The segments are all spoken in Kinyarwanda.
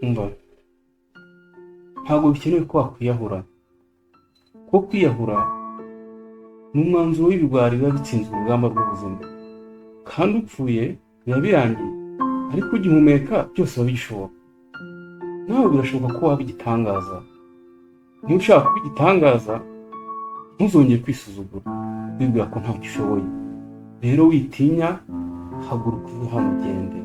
umva ntabwo bikenewe ko wakwiyahura kuko kwiyahura ni umwanzuro w'ibigwari biba bitsinze urugamba rw'ubuzima kandi upfuye biba birangiye ariko ugihumeka byose biba bigishoboka nawe birashoboka ko waba igitangaza niba ushaka kuba igitangaza ntuzongere kwisuzugura wibwira ko ntacyo ushoboye rero witinya haguruka uve hano ugende.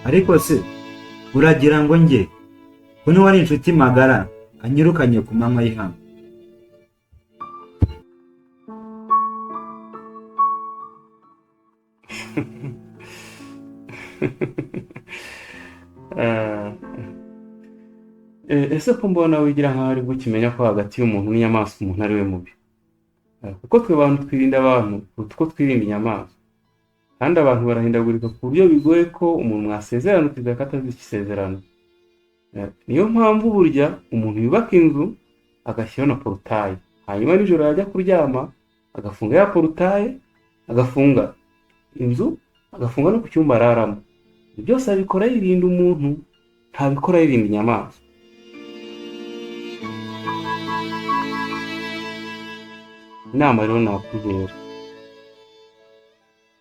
ariko se uragira ngo njye kuno wari inshuti magara anyirukanye ku manywa y'ihanga? ese ko mbona wigira nkaho ari bwo ukimenya ko hagati y'umuntu n'inyamaswa umuntu ari we mubi? kuko twe abantu twirinda abantu kuruta uko twirinda inyamaswa kandi abantu barahindagurika ku buryo bigoye ko umuntu mwasezerana ukizera ko atazi isezerano. niyo mpamvu burya umuntu yubaka inzu agashyiraho na porutaye hanyuma nijoro yajya kuryama agafunga ya porutaye agafunga inzu agafunga no ku cyumba araramo. ibyo byose abikora yirinda umuntu ntabikora yirinda inyamaswa. inama rero nakubwira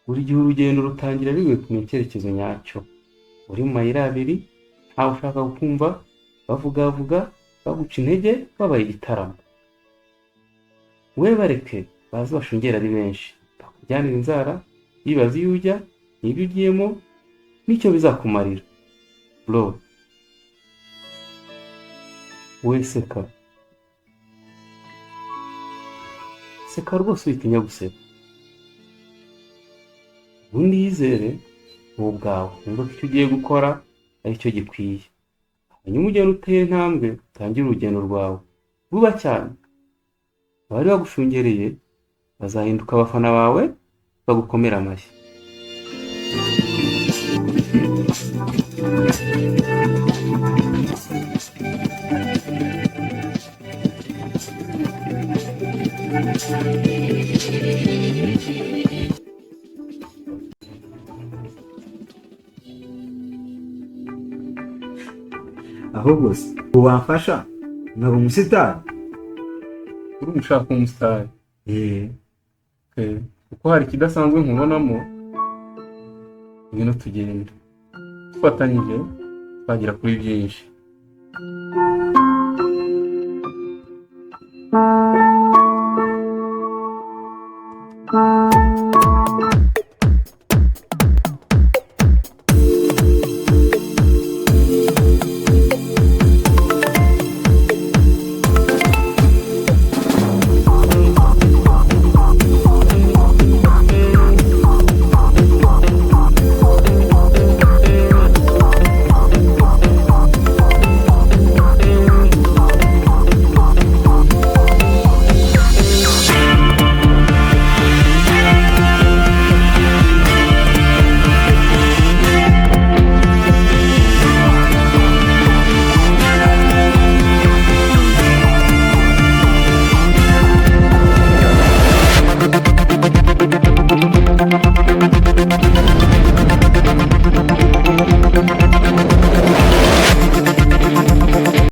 buri gihe urugendo rutangira bigoye kumenya icyerekezo nyacyo uri mu mayira abiri ntawe ushaka kumva bavuga baguca intege babaye igitaramo. we bareke bazi bashungera ari benshi bakujyanira inzara bibaza iyo ujya n'ibyo ugiyemo n'icyo bizakumarira. bro we seka rwose witinya guseka ubundi yizere wowe ubwawe wumva ko icyo ugiye gukora ari cyo gikwiye hanyuma ugenda uteye intambwe utangire urugendo rwawe vuba cyane. abari bagushungereye bazahinduka abafana bawe bagukomera amashyi. ahubwo se wamfasha nkaba umusitari? uri umushaka umusitari? kuko hari ikidasanzwe nkubonamo. ngwino tugende dufatanyije twagera kuri byinshi.